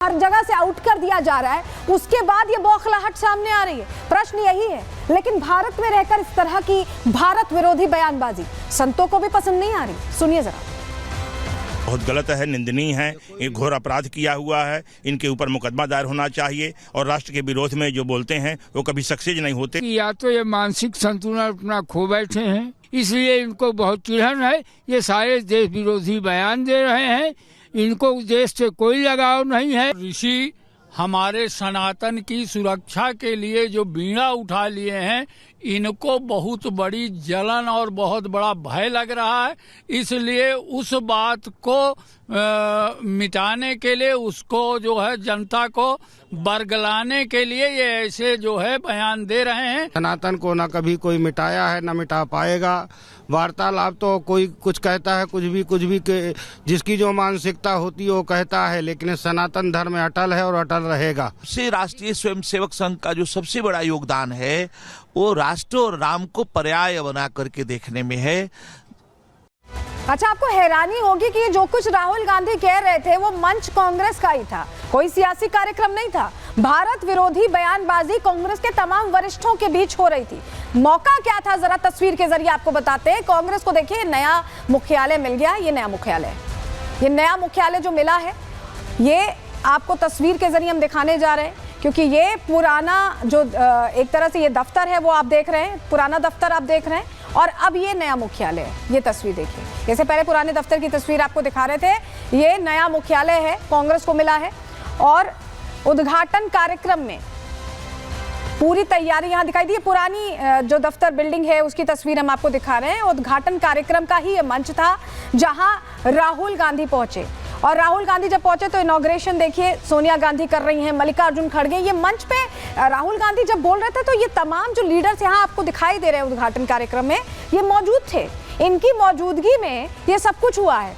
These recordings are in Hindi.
हर जगह से आउट कर दिया जा रहा है, उसके बाद ये बौखलाहट सामने आ रही है। प्रश्न यही है, लेकिन भारत में रहकर इस तरह की भारत विरोधी बयानबाजी संतों को भी पसंद नहीं आ रही। सुनिए जरा। बहुत गलत है, निंदनीय है, ये घोर अपराध किया हुआ है, इनके ऊपर मुकदमा दायर होना चाहिए और राष्ट्र के विरोध में जो बोलते हैं वो कभी सक्सेस नहीं होते। या तो ये मानसिक संतुलन अपना खो बैठे हैं, इसलिए इनको बहुत चिढ़न है। ये सारे देश विरोधी बयान दे रहे हैं, इनको देश से कोई लगाव नहीं है। ऋषि हमारे सनातन की सुरक्षा के लिए जो बीड़ा उठा लिए हैं, इनको बहुत बड़ी जलन और बहुत बड़ा भय लग रहा है। इसलिए उस बात को मिटाने के लिए, उसको जो है जनता को बरगलाने के लिए ये ऐसे जो है बयान दे रहे हैं। सनातन को ना कभी कोई मिटाया है, ना मिटा पाएगा। वार्तालाप तो कोई कुछ कहता है, कुछ भी जिसकी जो मानसिकता होती है वो कहता है, लेकिन सनातन धर्म में अटल है और अटल रहेगा। राष्ट्रीय स्वयंसेवक संघ का जो सबसे बड़ा योगदान है वो राष्ट्र और राम को पर्याय बना करके देखने में है। अच्छा, आपको हैरानी होगी कि जो कुछ राहुल गांधी कह रहे थे वो मंच कांग्रेस का ही था, कोई सियासी कार्यक्रम नहीं था। भारत विरोधी बयानबाजी कांग्रेस के तमाम वरिष्ठों के बीच हो रही थी। मौका क्या था, जरा तस्वीर के जरिए आपको बताते हैं। कांग्रेस को देखिए, नया मुख्यालय मिल गया। ये नया मुख्यालय, ये नया मुख्यालय जो मिला है, ये आपको तस्वीर के जरिए हम दिखाने जा रहे हैं, क्योंकि ये पुराना जो एक तरह से ये दफ्तर है वो आप देख रहे हैं, पुराना दफ्तर आप देख रहे हैं, और अब ये नया मुख्यालय है। ये तस्वीर देखिए, जैसे पहले पुराने दफ्तर की तस्वीर आपको दिखा रहे थे, ये नया मुख्यालय है, कांग्रेस को मिला है। और उद्घाटन कार्यक्रम में पूरी तैयारी यहाँ दिखाई दी। पुरानी जो दफ्तर बिल्डिंग है उसकी तस्वीर हम आपको दिखा रहे हैं। उद्घाटन कार्यक्रम का ही ये मंच था जहां राहुल गांधी पहुंचे, और राहुल गांधी जब पहुंचे तो इनॉग्रेशन देखिए सोनिया गांधी कर रही हैं, मल्लिकार्जुन खड़गे। ये मंच पे राहुल गांधी जब बोल रहे थे तो ये तमाम जो लीडर्स यहाँ आपको दिखाई दे रहे हैं उद्घाटन कार्यक्रम में, ये मौजूद थे। इनकी मौजूदगी में ये सब कुछ हुआ है,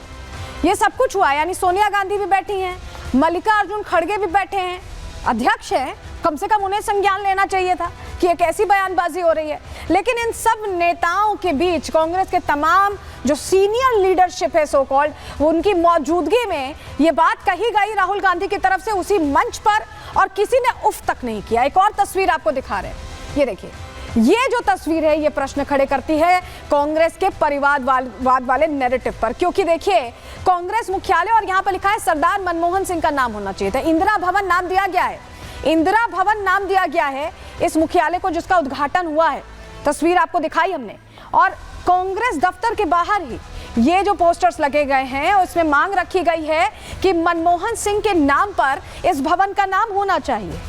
ये सब कुछ हुआ है। यानी सोनिया गांधी भी बैठी हैं, मल्लिकार्जुन खड़गे भी बैठे हैं, अध्यक्ष हैं, कम से कम उन्हें संज्ञान लेना चाहिए था कि ये कैसी बयानबाजी हो रही है। लेकिन इन सब नेताओं के बीच कांग्रेस के तमाम जो सीनियर लीडरशिप है सो कॉल्ड, उनकी मौजूदगी में ये बात कही गई राहुल गांधी की तरफ से उसी मंच पर, और किसी ने उफ तक नहीं किया। एक और तस्वीर आपको दिखा रहे हैं, ये देखिए। ये जो तस्वीर है ये प्रश्न खड़े करती है कांग्रेस के परिवारवाद वाले नैरेटिव पर, क्योंकि देखिए कांग्रेस मुख्यालय और यहाँ पर लिखा है सरदार मनमोहन सिंह का नाम होना चाहिए था। इंदिरा भवन नाम दिया गया है, इंदिरा भवन नाम दिया गया है इस मुख्यालय को जिसका उद्घाटन हुआ है। तस्वीर आपको दिखाई हमने, और कांग्रेस दफ्तर के बाहर ही ये जो पोस्टर्स लगे गए हैं उसमें मांग रखी गई है कि मनमोहन सिंह के नाम पर इस भवन का नाम होना चाहिए।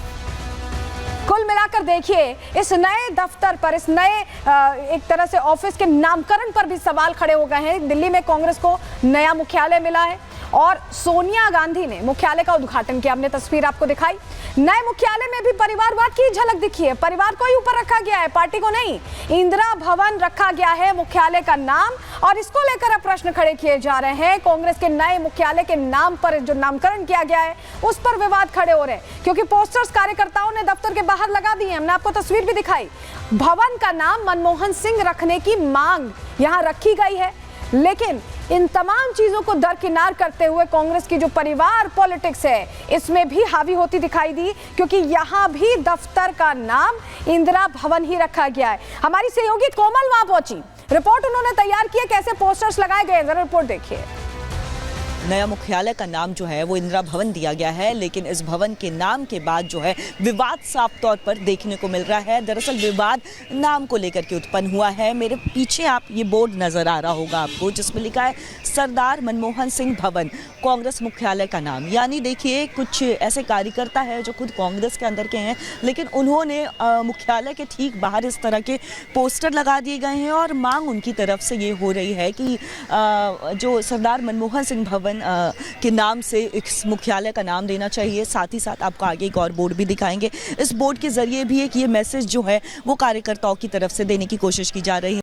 कुल मिलाकर देखिए, इस नए दफ्तर पर, इस नए एक तरह से ऑफिस के नामकरण पर भी सवाल खड़े हो गए हैं। दिल्ली में कांग्रेस को नया मुख्यालय मिला है और सोनिया गांधी ने मुख्यालय का उद्घाटन किया। हमने तस्वीर आपको दिखाई। नए मुख्यालय में भी परिवारवाद की झलक दिखी है। परिवार को ही ऊपर रखा गया है, पार्टी को नहीं। इंदिरा भवन रखा गया है मुख्यालय का नाम, और इसको लेकर अब प्रश्न खड़े किए जा रहे हैं। कांग्रेस के नए मुख्यालय के नाम पर जो नामकरण किया गया है उस पर विवाद खड़े हो रहे हैं, क्योंकि पोस्टर्स कार्यकर्ताओं ने दफ्तर के बाहर लगा दिए। हमने आपको तस्वीर भी दिखाई। भवन का नाम मनमोहन सिंह रखने की मांग यहां रखी गई है, लेकिन इन तमाम चीजों को दरकिनार करते हुए कांग्रेस की जो परिवार पॉलिटिक्स है इसमें भी हावी होती दिखाई दी, क्योंकि यहां भी दफ्तर का नाम इंदिरा भवन ही रखा गया है। हमारी सहयोगी कोमल वहां पहुंची, रिपोर्ट उन्होंने तैयार की है, कैसे पोस्टर्स लगाए गए, जरा रिपोर्ट देखिए। नया मुख्यालय का नाम जो है वो इंदिरा भवन दिया गया है, लेकिन इस भवन के नाम के बाद जो है विवाद साफ तौर पर देखने को मिल रहा है। दरअसल विवाद नाम को लेकर के उत्पन्न हुआ है। मेरे पीछे आप ये बोर्ड नजर आ रहा होगा आपको, जिसमें लिखा है सरदार मनमोहन सिंह भवन, कांग्रेस मुख्यालय का नाम। यानी देखिए, कुछ ऐसे कार्यकर्ता है जो खुद कांग्रेस के अंदर के हैं, लेकिन उन्होंने मुख्यालय के ठीक बाहर इस तरह के पोस्टर लगा दिए गए हैं, और मांग उनकी तरफ से ये हो रही है कि जो सरदार मनमोहन सिंह भवन के नाम से इस मुख्यालय का नाम देना चाहिए। साथ ही साथ आपको आगे एक और बोर्ड भी दिखाएंगे। इस बोर्ड के जरिए भी एक ये मैसेज जो है वो कार्यकर्ताओं की तरफ से देने की कोशिश की जा रही है।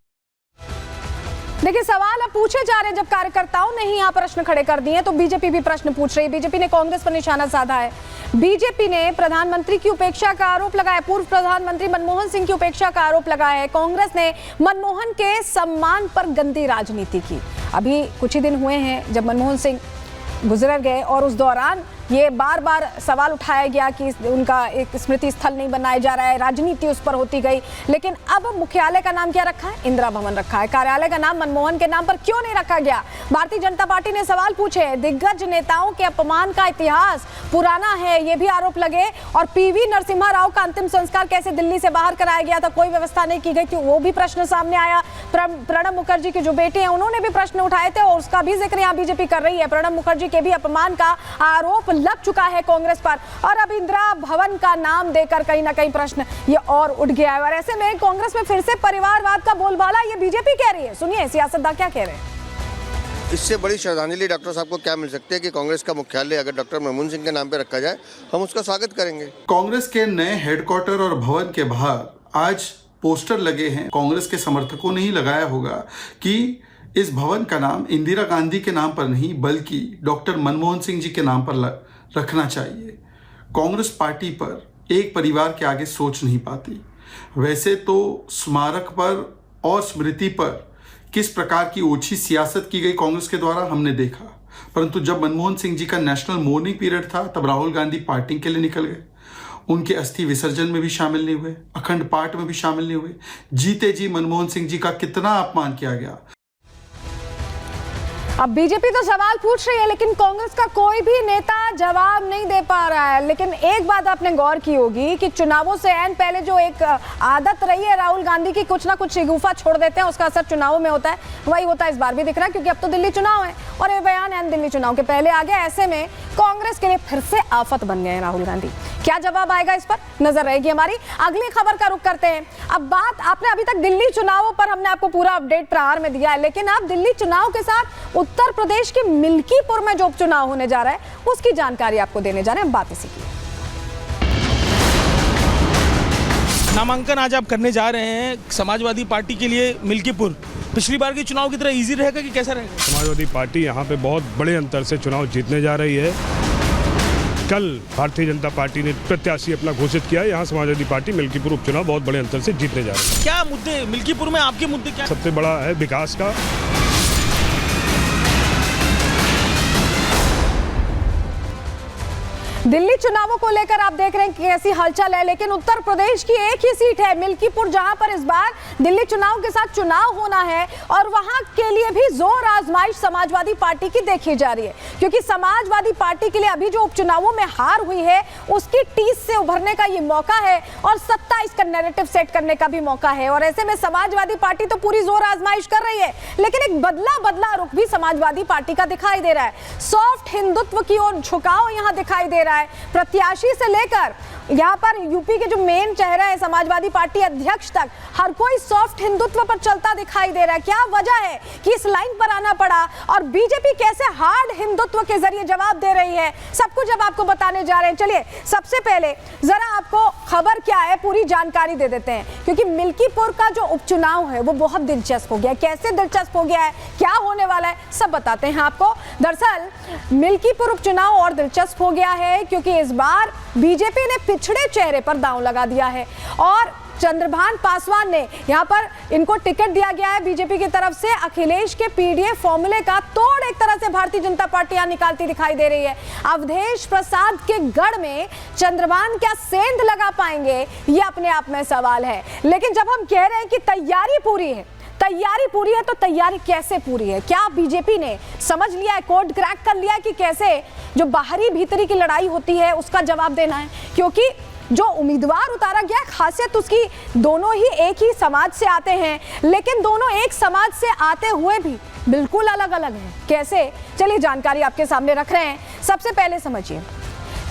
देखिए, सवाल अब पूछे जा रहे हैं। जब कार्यकर्ताओं ने ही यहाँ प्रश्न खड़े कर दिए तो बीजेपी भी प्रश्न पूछ रही है। बीजेपी ने कांग्रेस पर निशाना साधा है। बीजेपी ने प्रधानमंत्री की उपेक्षा का आरोप लगाया, पूर्व प्रधानमंत्री मनमोहन सिंह की उपेक्षा का आरोप लगाया है। कांग्रेस ने मनमोहन के सम्मान पर गंदी राजनीति की। अभी कुछ ही दिन हुए हैं जब मनमोहन सिंह गुजर गए और उस दौरान ये बार बार सवाल उठाया गया कि उनका एक स्मृति स्थल नहीं बनाया जा रहा है, राजनीति उस पर होती गई। लेकिन अब मुख्यालय का नाम क्या रखा है? इंदिरा भवन रखा है। कार्यालय का नाम मनमोहन के नाम पर क्यों नहीं रखा गया? भारतीय जनता पार्टी ने सवाल पूछे। दिग्गज नेताओं के अपमान का इतिहास पुराना है, ये भी आरोप लगे। और पीवी नरसिम्हा राव का अंतिम संस्कार कैसे दिल्ली से बाहर कराया गया था, कोई व्यवस्था नहीं की गई थी, वो भी प्रश्न सामने आया। प्रणब मुखर्जी के जो बेटे हैं उन्होंने भी प्रश्न उठाए थे और उसका भी जिक्र यहाँ बीजेपी कर रही है। प्रणब मुखर्जी के भी अपमान का आरोप लग चुका है कांग्रेस पर, और अब इंदिरा भवन का नाम देकर कहीं ना कहीं प्रश्न ये और उठ गया है। और ऐसे में कांग्रेस में फिर से परिवारवाद का बोलबाला ये बीजेपी कह रही है। सुनिए सियासतदान क्या कह रहे हैं। इससे बड़ी श्रद्धांजलि डॉक्टर साहब को क्या मिल सकती है कि कांग्रेस का मुख्यालय अगर डॉक्टर मनमोहन सिंह के नाम पे रखा जाए, हम उसका स्वागत करेंगे। कांग्रेस के नए हेडक्वार्टर और भवन के बाहर आज पोस्टर लगे हैं। कांग्रेस के समर्थकों ने ही लगाया होगा कि इस भवन का नाम इंदिरा गांधी के नाम पर नहीं बल्कि डॉक्टर मनमोहन सिंह जी के नाम पर रखना चाहिए। कांग्रेस पार्टी पर एक परिवार के आगे सोच नहीं पाती। वैसे तो स्मारक पर और स्मृति पर किस प्रकार की ओछी सियासत की गई कांग्रेस के द्वारा हमने देखा, परंतु जब मनमोहन सिंह जी का नेशनल मॉर्निंग पीरियड था तब राहुल गांधी पार्टी के लिए निकल गए। उनके अस्थि विसर्जन में भी शामिल नहीं हुए, अखंड पाठ में भी शामिल नहीं हुए। जीते जी मनमोहन सिंह जी का कितना अपमान किया गया। अब बीजेपी तो सवाल पूछ रही है लेकिन कांग्रेस का कोई भी नेता जवाब नहीं दे पा रहा है। लेकिन एक बात आपने गौर की होगी कि चुनावों से ऐन पहले जो एक आदत रही है राहुल गांधी की, कुछ ना कुछ शिगुफा छोड़ देते हैं, उसका असर चुनावों में होता है। वही होता है इस बार भी दिख रहा है, क्योंकि अब तो दिल्ली चुनाव है और ये बयान ऐन दिल्ली चुनाव के पहले आ गया। ऐसे में कांग्रेस के लिए फिर से आफत बन गए हैं राहुल गांधी। क्या जवाब आएगा इस पर नजर रहेगी हमारी। अगली खबर का रुख करते हैं। अब बात आपने अभी तक दिल्ली चुनावों पर हमने आपको पूरा अपडेट प्रहार में दिया है, लेकिन आप दिल्ली चुनाव के साथ उत्तर प्रदेश के मिल्कीपुर में जो उपचुनाव होने जा रहा है उसकी जानकारी आपको देने जा रहे हैं। बात इसी की। नामांकन आज आप करने जा रहे हैं समाजवादी पार्टी के लिए मिल्कीपुर। पिछली बार के चुनाव की तरह इजी रहेगा कि कैसा रहेगा? समाजवादी पार्टी यहाँ पे बहुत बड़े अंतर से चुनाव जीतने जा रही है। कल भारतीय जनता पार्टी ने प्रत्याशी अपना घोषित किया है। यहाँ समाजवादी पार्टी मिल्कीपुर उपचुनाव बहुत बड़े अंतर से जीतने जा रही है। क्या मुद्दे मिल्कीपुर में, आपके मुद्दे क्या? सबसे बड़ा है विकास का। दिल्ली चुनावों को लेकर आप देख रहे हैं कि कैसी हलचल है, लेकिन उत्तर प्रदेश की एक ही सीट है मिल्कीपुर, जहां पर इस बार दिल्ली चुनाव के साथ चुनाव होना है और वहां के लिए भी जोर आजमाइश समाजवादी पार्टी की देखी जा रही है। क्योंकि समाजवादी पार्टी के लिए अभी जो उपचुनावों में हार हुई है उसकी टीस से उभरने का ये मौका है और 27 का नैरेटिव सेट करने का भी मौका है। और ऐसे में समाजवादी पार्टी तो पूरी जोर आजमाइश कर रही है, लेकिन एक बदला रुख भी समाजवादी पार्टी का दिखाई दे रहा है। सॉफ्ट हिंदुत्व की ओर झुकाव यहां दिखाई दे रहा है। प्रत्याशी से लेकर यहाँ पर यूपी के जो मेन चेहरा है समाजवादी पार्टी अध्यक्ष तक, हर कोई सॉफ्ट हिंदुत्व पर चलता दिखाई दे रहा है। क्या वजह है कि इस लाइन पर आना पड़ा और बीजेपी कैसे हार्ड हिंदुत्व के जरिए जवाब दे रही है, सब कुछ अब आपको बताने जा रहे हैं। चलिए सबसे पहले जरा आपको खबर क्या है पूरी जानकारी दे देते हैं, क्योंकि मिल्कीपुर का जो उपचुनाव है वो बहुत दिलचस्प हो गया है। कैसे दिलचस्प हो गया है, क्या होने वाला है, सब बताते हैं आपको। दरअसल मिल्कीपुर उपचुनाव और दिलचस्प हो गया है क्योंकि इस बार बीजेपी ने पिछड़े चेहरे पर दांव लगा दिया है और चंद्रभान पासवान ने यहाँ पर इनको टिकट दिया गया है बीजेपी की तरफ से। अखिलेश के पीडीएफ फॉर्मूले का तोड़ एक तरह से भारतीय जनता पार्टी यहाँ निकालती दिखाई दे रही है। अवधेश प्रसाद के गढ़ में चंद्रभान क्या सेंध लगा पाएंगे, ये अपने आप में सवाल है। लेकिन जब हम कह रहे हैं कि तैयारी पूरी है तो तैयारी कैसे पूरी है? क्या बीजेपी ने समझ लिया है, कोड क्रैक कर लिया है कि कैसे जो बाहरी भीतरी की लड़ाई होती है उसका जवाब देना है? क्योंकि जो उम्मीदवार उतारा गया खासियत उसकी दोनों ही एक ही समाज से आते हैं, लेकिन दोनों एक समाज से आते हुए भी बिल्कुल अलग अलग हैं। कैसे? चलिए जानकारी आपके सामने रख रहे हैं। सबसे पहले समझिए,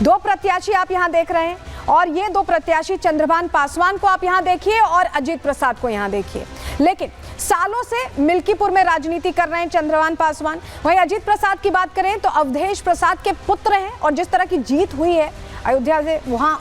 दो प्रत्याशी आप यहाँ देख रहे हैं और ये दो प्रत्याशी चंद्रभान पासवान को आप यहाँ देखिए और अजीत प्रसाद को यहाँ देखिए। लेकिन सालों से मिल्कीपुर में राजनीति कर रहे हैं चंद्रभान पासवान। वहीं अजीत प्रसाद की बात करें तो अवधेश प्रसाद के पुत्र हैं और जिस तरह की जीत हुई है अयोध्या से, वहाँ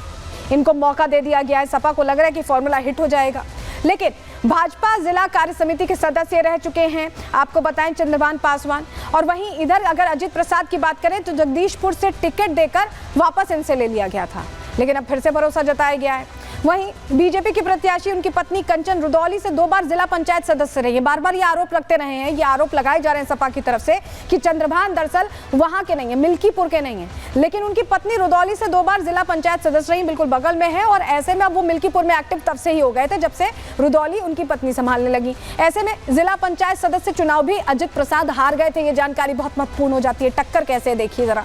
इनको मौका दे दिया गया है। सपा को लग रहा है कि फॉर्मूला हिट हो जाएगा। लेकिन भाजपा जिला कार्य समिति के सदस्य रह चुके हैं, आपको बताएं, चंद्रभान पासवान। और वहीं इधर अगर अजीत प्रसाद की बात करें तो जगदीशपुर से टिकट देकर वापस इनसे ले लिया गया था, लेकिन अब फिर से भरोसा जताया गया है। वहीं बीजेपी की प्रत्याशी उनकी पत्नी कंचन रुदौली से 2 बार जिला पंचायत सदस्य रही है। बार बार ये आरोप रखते रहे हैं, ये आरोप लगाए जा रहे हैं सपा की तरफ से कि चंद्रभान दरअसल वहां के नहीं है, मिल्कीपुर के नहीं है। लेकिन उनकी पत्नी रुदौली से 2 बार जिला पंचायत सदस्य रही, बिल्कुल बगल में है। और ऐसे में अब वो मिल्कीपुर में एक्टिव तब से ही हो गए थे जब से रुदौली उनकी पत्नी संभालने लगी। ऐसे में जिला पंचायत सदस्य चुनाव भी अजित प्रसाद हार गए थे। ये जानकारी बहुत महत्वपूर्ण हो जाती है। टक्कर कैसे देखिए जरा।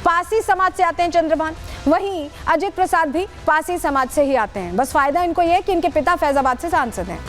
पासी समाज से आते हैं चंद्रभान, वहीं अजित प्रसाद भी पासी समाज से ही आते हैं। बस फायदा इनको ये है कि इनके पिता फैजाबाद से सांसद हैं।